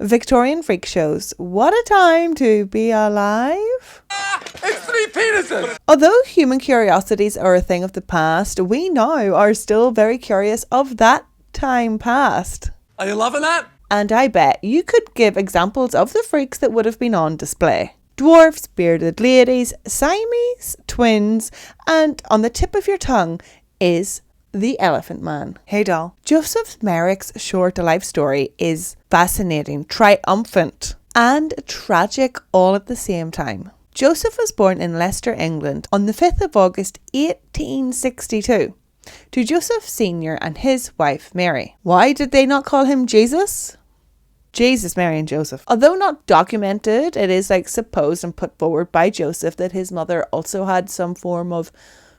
Victorian freak shows. What a time to be alive. It's 3 penises! Although human curiosities are a thing of the past, we now are still very curious of that time past. Are you loving that? And I bet you could give examples of the freaks that would have been on display. Dwarfs, bearded ladies, Siamese, twins, and on the tip of your tongue is the Elephant Man. Hey doll. Joseph Merrick's short life story is fascinating, triumphant, and tragic all at the same time. Joseph was born in Leicester, England on the 5th of August 1862 to Joseph Sr. and his wife Mary. Why did they not call him Jesus? Jesus, Mary and Joseph. Although not documented, it is supposed and put forward by Joseph that his mother also had some form of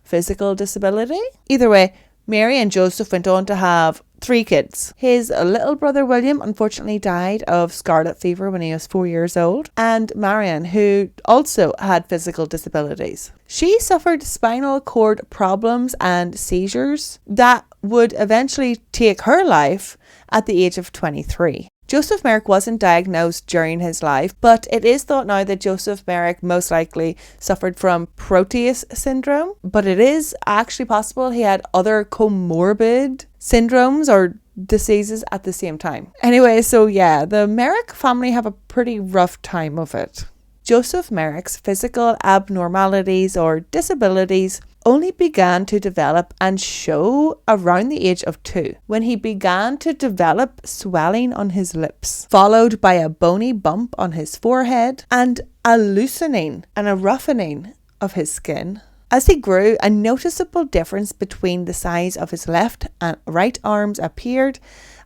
physical disability. Either way, Mary and Joseph went on to have 3 kids. His little brother William unfortunately died of scarlet fever when he was 4 years old, and Marion, who also had physical disabilities. She suffered spinal cord problems and seizures that would eventually take her life at the age of 23. Joseph Merrick wasn't diagnosed during his life, but it is thought now that Joseph Merrick most likely suffered from Proteus syndrome, but it is actually possible he had other comorbid syndromes or diseases at the same time. Anyway, so yeah, the Merrick family have a pretty rough time of it. Joseph Merrick's physical abnormalities or disabilities only began to develop and show around the age of 2, when he began to develop swelling on his lips, followed by a bony bump on his forehead and a loosening and a roughening of his skin. As he grew, a noticeable difference between the size of his left and right arms appeared,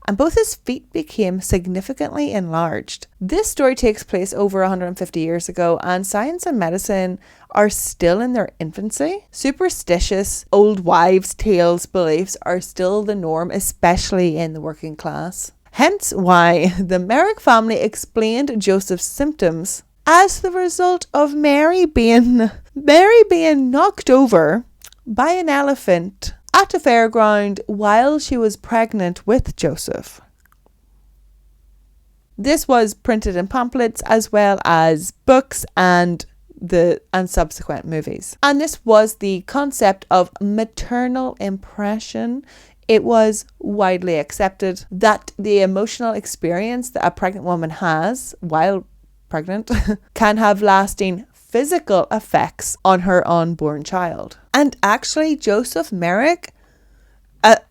and both his feet became significantly enlarged. This story takes place over 150 years ago, and science and medicine are still in their infancy. Superstitious, old wives' tales beliefs are still the norm, especially in the working class. Hence why the Merrick family explained Joseph's symptoms as the result of Mary being knocked over by an elephant at a fairground while she was pregnant with Joseph. This was printed in pamphlets as well as books and subsequent movies. And this was the concept of maternal impression. It was widely accepted that the emotional experience that a pregnant woman has while pregnant can have lasting physical effects on her unborn child. And actually, Joseph Merrick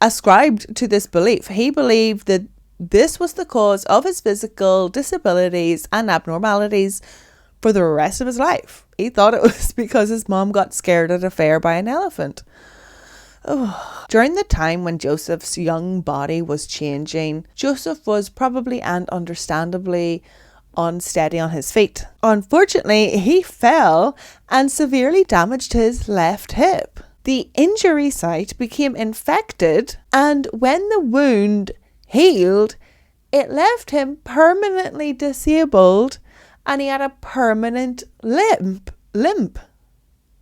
ascribed to this belief. He believed that this was the cause of his physical disabilities and abnormalities for the rest of his life. He thought it was because his mom got scared at a fair by an elephant. Oh. During the time when Joseph's young body was changing, Joseph was probably and understandably unsteady on his feet. Unfortunately, he fell and severely damaged his left hip. The injury site became infected, and when the wound healed, it left him permanently disabled, and he had a permanent limp.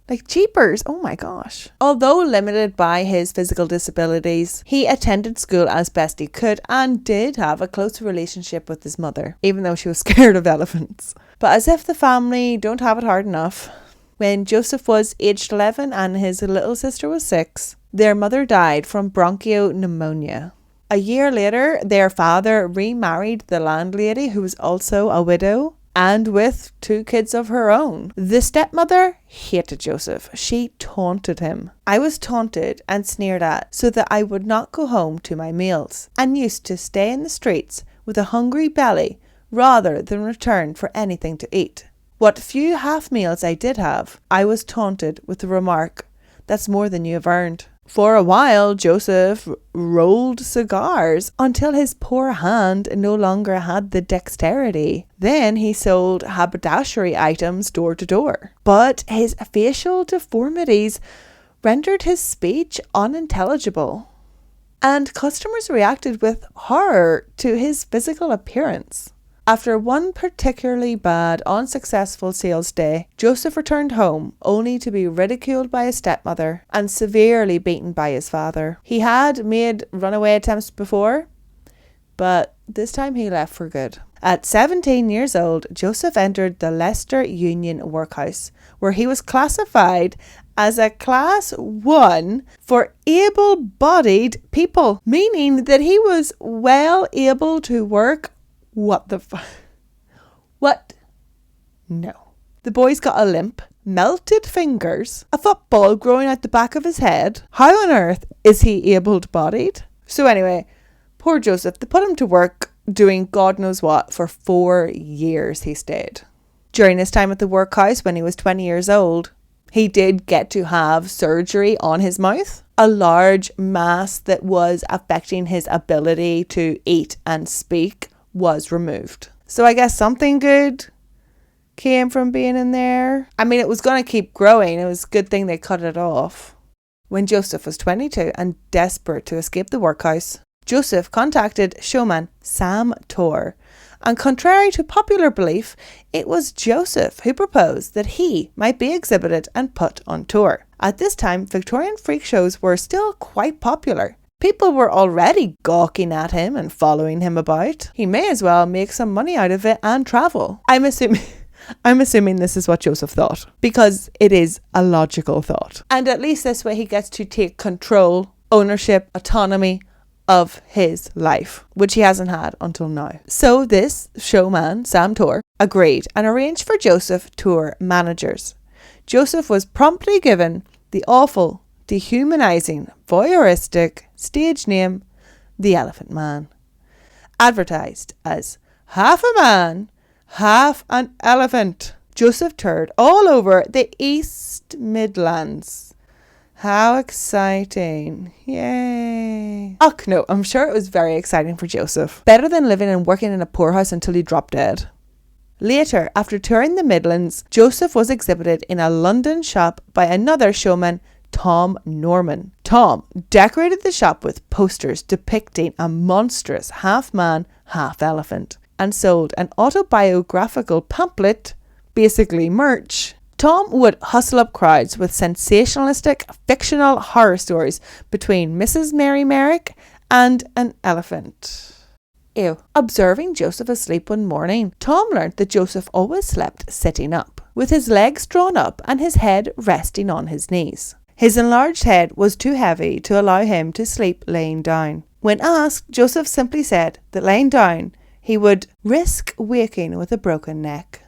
Like jeepers, oh my gosh. Although limited by his physical disabilities, he attended school as best he could and did have a close relationship with his mother, even though she was scared of elephants. But as if the family don't have it hard enough, when Joseph was aged 11 and his little sister was 6, their mother died from bronchopneumonia. A year later, their father remarried the landlady, who was also a widow, and with 2 kids of her own. The stepmother hated Joseph. She taunted him. I was taunted and sneered at so that I would not go home to my meals, and used to stay in the streets with a hungry belly rather than return for anything to eat. What few half meals I did have, I was taunted with the remark, "That's more than you have earned." For a while, Joseph rolled cigars until his poor hand no longer had the dexterity. Then he sold haberdashery items door to door. But his facial deformities rendered his speech unintelligible, and customers reacted with horror to his physical appearance. After one particularly bad, unsuccessful sales day, Joseph returned home only to be ridiculed by his stepmother and severely beaten by his father. He had made runaway attempts before, but this time he left for good. At 17 years old, Joseph entered the Leicester Union Workhouse, where he was classified as a Class 1 for able-bodied people, meaning that he was well able to work. What the fuck? What? No. The boy's got a limp, melted fingers, a football growing out the back of his head. How on earth is he able-bodied? So anyway, poor Joseph, they put him to work doing God knows what for 4 years he stayed. During his time at the workhouse, when he was 20 years old, he did get to have surgery on his mouth. A large mass that was affecting his ability to eat and speak was removed. So I guess something good came from being in there. I mean, it was going to keep growing. It was a good thing they cut it off. When Joseph was 22 and desperate to escape the workhouse, Joseph contacted showman Sam Torr, and contrary to popular belief, it was Joseph who proposed that he might be exhibited and put on tour. At this time, Victorian freak shows were still quite popular. People were already gawking at him and following him about. He may as well make some money out of it and travel. I'm assuming this is what Joseph thought, because it is a logical thought. And at least this way he gets to take control, ownership, autonomy of his life, which he hasn't had until now. So this showman, Sam Torr, agreed and arranged for Joseph tour managers. Joseph was promptly given the awful, dehumanizing, voyeuristic stage name, the Elephant Man. Advertised as half a man, half an elephant, Joseph toured all over the East Midlands. How exciting. Yay. Oh, no, I'm sure it was very exciting for Joseph. Better than living and working in a poorhouse until he dropped dead. Later, after touring the Midlands, Joseph was exhibited in a London shop by another showman, Tom Norman. Tom decorated the shop with posters depicting a monstrous half-man, half-elephant, and sold an autobiographical pamphlet, basically merch. Tom would hustle up crowds with sensationalistic, fictional horror stories between Mrs. Mary Merrick and an elephant. Ew. Observing Joseph asleep one morning, Tom learnt that Joseph always slept sitting up, with his legs drawn up and his head resting on his knees. His enlarged head was too heavy to allow him to sleep laying down. When asked, Joseph simply said that laying down, he would risk waking with a broken neck.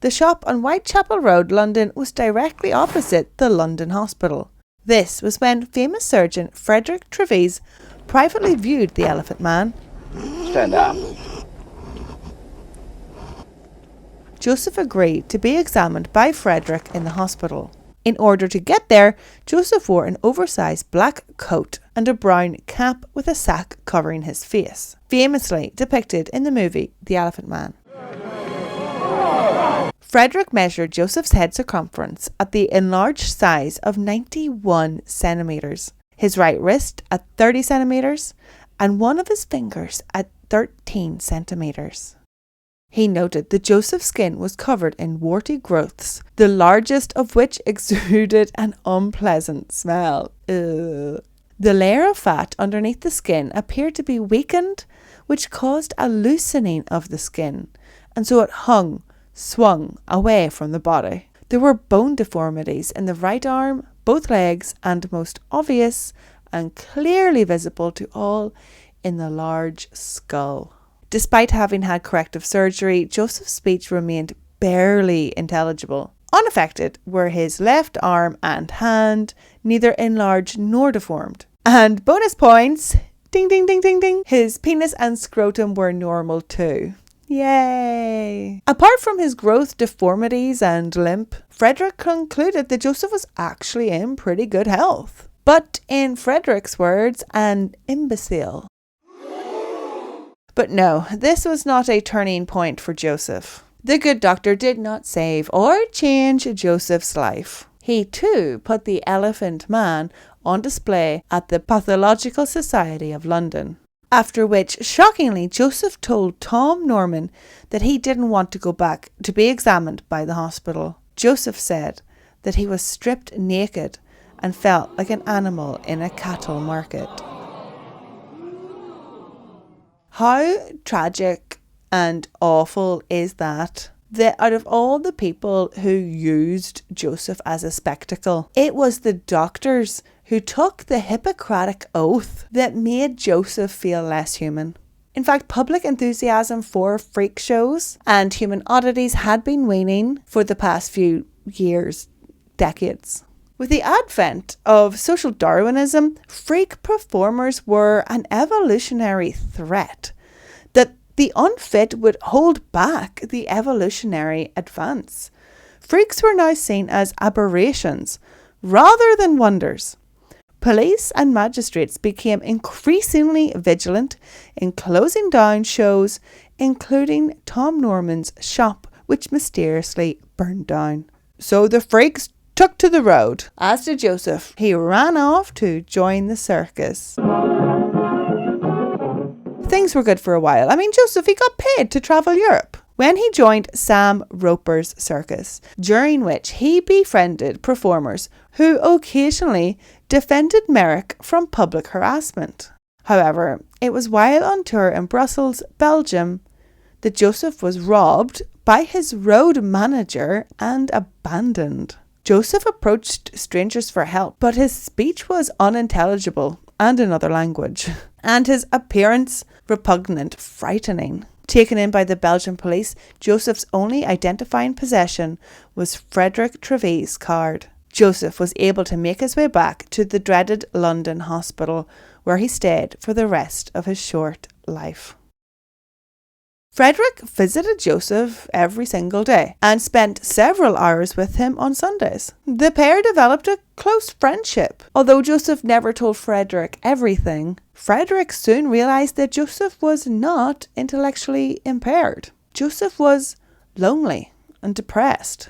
The shop on Whitechapel Road, London, was directly opposite the London Hospital. This was when famous surgeon Frederick Treves privately viewed the Elephant Man. Stand up. Joseph agreed to be examined by Frederick in the hospital. In order to get there, Joseph wore an oversized black coat and a brown cap with a sack covering his face, famously depicted in the movie The Elephant Man. Frederick measured Joseph's head circumference at the enlarged size of 91 centimetres, his right wrist at 30 centimetres, and one of his fingers at 13 centimetres. He noted that Joseph's skin was covered in warty growths, the largest of which exuded an unpleasant smell. Ugh. The layer of fat underneath the skin appeared to be weakened, which caused a loosening of the skin, and so it swung away from the body. There were bone deformities in the right arm, both legs, and most obvious and clearly visible to all in the large skull. Despite having had corrective surgery, Joseph's speech remained barely intelligible. Unaffected were his left arm and hand, neither enlarged nor deformed. And bonus points, ding ding ding ding ding, his penis and scrotum were normal too. Yay! Apart from his growth deformities and limp, Frederick concluded that Joseph was actually in pretty good health. But in Frederick's words, an imbecile. But no, this was not a turning point for Joseph. The good doctor did not save or change Joseph's life. He too put the Elephant Man on display at the Pathological Society of London. After which, shockingly, Joseph told Tom Norman that he didn't want to go back to be examined by the hospital. Joseph said that he was stripped naked and felt like an animal in a cattle market. How tragic and awful is that? That out of all the people who used Joseph as a spectacle, it was the doctors who took the Hippocratic oath that made Joseph feel less human. In fact, public enthusiasm for freak shows and human oddities had been waning for the past few years, decades. With the advent of social Darwinism, freak performers were an evolutionary threat. That the unfit would hold back the evolutionary advance. Freaks were now seen as aberrations rather than wonders. Police and magistrates became increasingly vigilant in closing down shows, including Tom Norman's shop, which mysteriously burned down. So the freaks took to the road. As did Joseph. He ran off to join the circus. Things were good for a while. Joseph, he got paid to travel Europe when he joined Sam Roper's circus, during which he befriended performers who occasionally defended Merrick from public harassment. However, it was while on tour in Brussels, Belgium, that Joseph was robbed by his road manager and abandoned. Joseph approached strangers for help, but his speech was unintelligible and another language, and his appearance repugnant, frightening. Taken in by the Belgian police, Joseph's only identifying possession was Frederick Trevise's card. Joseph was able to make his way back to the dreaded London hospital, where he stayed for the rest of his short life. Frederick visited Joseph every single day and spent several hours with him on Sundays. The pair developed a close friendship. Although Joseph never told Frederick everything, Frederick soon realized that Joseph was not intellectually impaired. Joseph was lonely and depressed.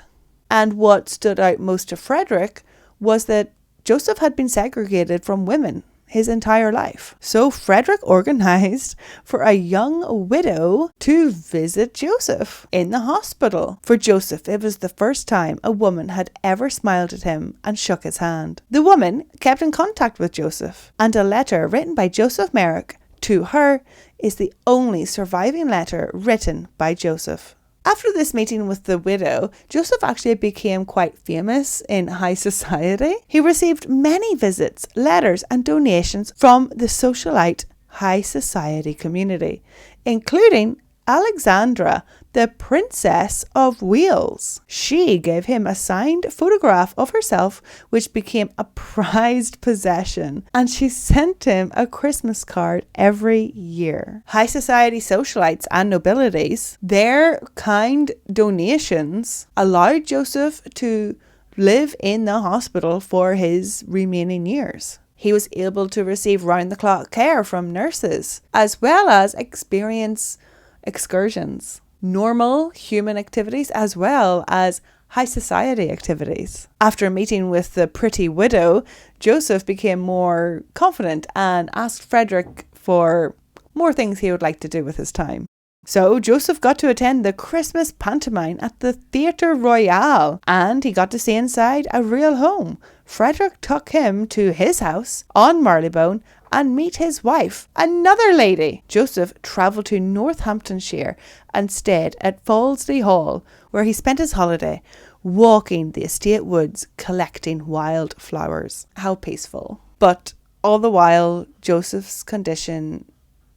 And what stood out most to Frederick was that Joseph had been segregated from women his entire life. So Frederick organized for a young widow to visit Joseph in the hospital. For Joseph, it was the first time a woman had ever smiled at him and shook his hand. The woman kept in contact with Joseph, and a letter written by Joseph Merrick to her is the only surviving letter written by Joseph. After this meeting with the widow, Joseph actually became quite famous in high society. He received many visits, letters and donations from the socialite high society community, including Alexandra, the Princess of Wales. She gave him a signed photograph of herself, which became a prized possession, and she sent him a Christmas card every year. High society socialites and nobilities, their kind donations allowed Joseph to live in the hospital for his remaining years. He was able to receive round-the-clock care from nurses, as well as experience excursions, normal human activities, as well as high society activities. After meeting with the pretty widow, Joseph became more confident and asked Frederick for more things he would like to do with his time. So Joseph got to attend the Christmas pantomime at the Theatre Royal, and he got to see inside a real home. Frederick took him to his house on Marylebone and meet his wife, another lady. Joseph travelled to Northamptonshire and stayed at Fawlsley Hall, where he spent his holiday walking the estate woods collecting wild flowers. How peaceful. But all the while, Joseph's condition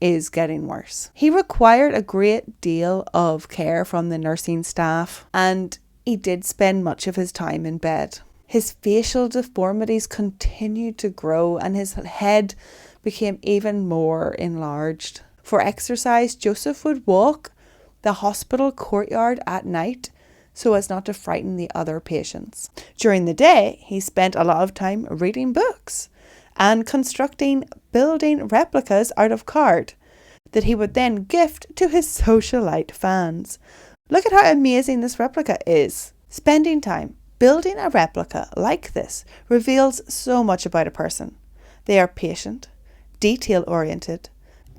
is getting worse. He required a great deal of care from the nursing staff, and he did spend much of his time in bed. His facial deformities continued to grow, and his head became even more enlarged. For exercise, Joseph would walk the hospital courtyard at night so as not to frighten the other patients. During the day, he spent a lot of time reading books and constructing building replicas out of card that he would then gift to his socialite fans. Look at how amazing this replica is. Spending time building a replica like this reveals so much about a person. They are patient, detail-oriented,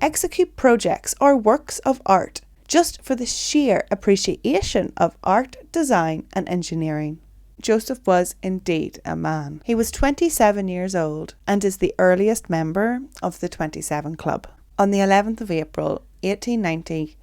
execute projects or works of art just for the sheer appreciation of art, design and engineering. Joseph was indeed a man. He was 27 years old and is the earliest member of the 27 Club. On the 11th of April, 1890,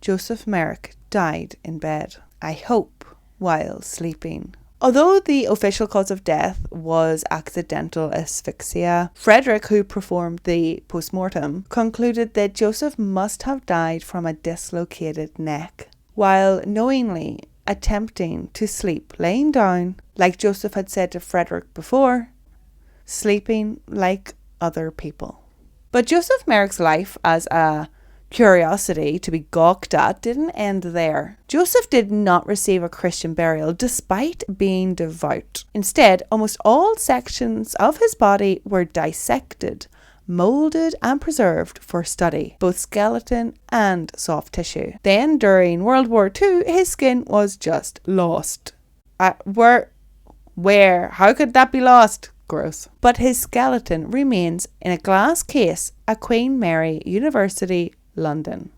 Joseph Merrick died in bed, I hope while sleeping. Although the official cause of death was accidental asphyxia, Frederick, who performed the postmortem, concluded that Joseph must have died from a dislocated neck, while knowingly attempting to sleep laying down, like Joseph had said to Frederick before, sleeping like other people. But Joseph Merrick's life as a curiosity to be gawked at didn't end there. Joseph did not receive a Christian burial despite being devout. Instead, almost all sections of his body were dissected, molded and preserved for study, both skeleton and soft tissue. Then during World War II, his skin was just lost. Where? How could that be lost? Gross. But his skeleton remains in a glass case at Queen Mary University, London.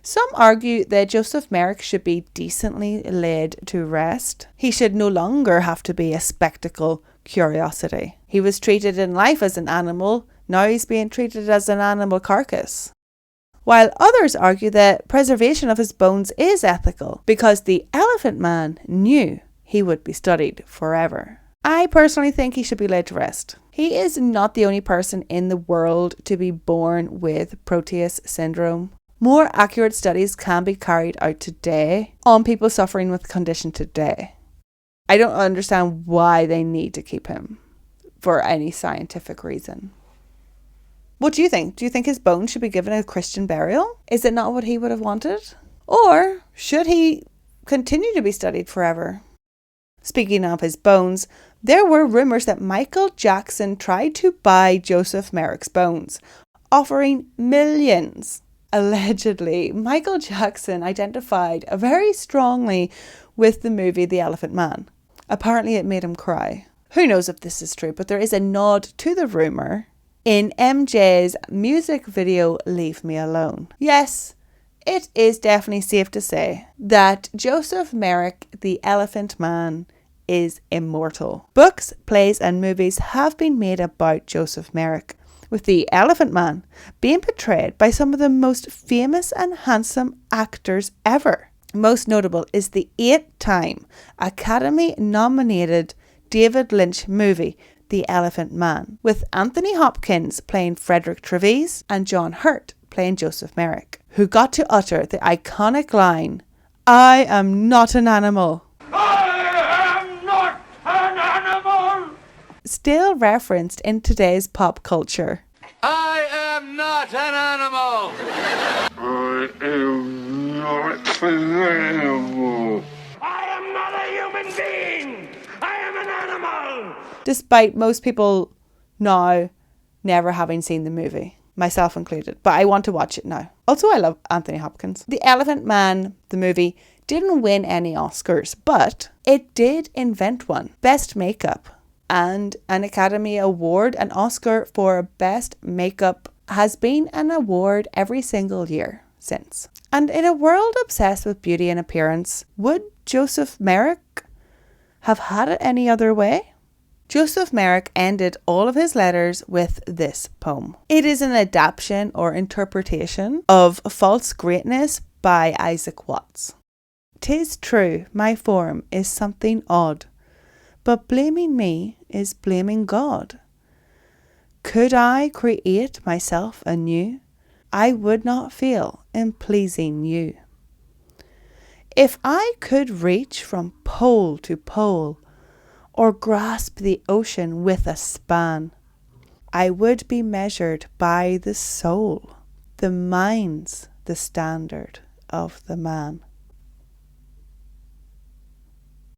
Some argue that Joseph Merrick should be decently laid to rest. He should no longer have to be a spectacle curiosity. He was treated in life as an animal, now he's being treated as an animal carcass. While others argue that preservation of his bones is ethical because the Elephant Man knew he would be studied forever. I personally think he should be laid to rest. He is not the only person in the world to be born with Proteus syndrome. More accurate studies can be carried out today on people suffering with the condition today. I don't understand why they need to keep him for any scientific reason. What do you think? Do you think his bones should be given a Christian burial? Is it not what he would have wanted? Or should he continue to be studied forever? Speaking of his bones, there were rumours that Michael Jackson tried to buy Joseph Merrick's bones, offering millions. Allegedly, Michael Jackson identified very strongly with the movie The Elephant Man. Apparently it made him cry. Who knows if this is true, but there is a nod to the rumour in MJ's music video Leave Me Alone. Yes, it is definitely safe to say that Joseph Merrick, the Elephant Man, is immortal. Books, plays and movies have been made about Joseph Merrick, with the Elephant Man being portrayed by some of the most famous and handsome actors ever. Most notable is the 8-time Academy-nominated David Lynch movie, The Elephant Man, with Anthony Hopkins playing Frederick Treves and John Hurt playing Joseph Merrick, who got to utter the iconic line, "I am not an animal." Still referenced in today's pop culture. I am not an animal. I am not an animal. I am not a human being. I am an animal. Despite most people now never having seen the movie, myself included, but I want to watch it now. Also, I love Anthony Hopkins. The Elephant Man, the movie, didn't win any Oscars, but it did invent one. Best makeup. And an Academy Award, an Oscar for Best Makeup, has been an award every single year since. And in a world obsessed with beauty and appearance, would Joseph Merrick have had it any other way? Joseph Merrick ended all of his letters with this poem. It is an adaptation or interpretation of False Greatness by Isaac Watts. "'Tis true, my form is something odd, but blaming me is blaming God. Could I create myself anew, I would not fail in pleasing you. If I could reach from pole to pole, or grasp the ocean with a span, I would be measured by the soul. The mind's the standard of the man."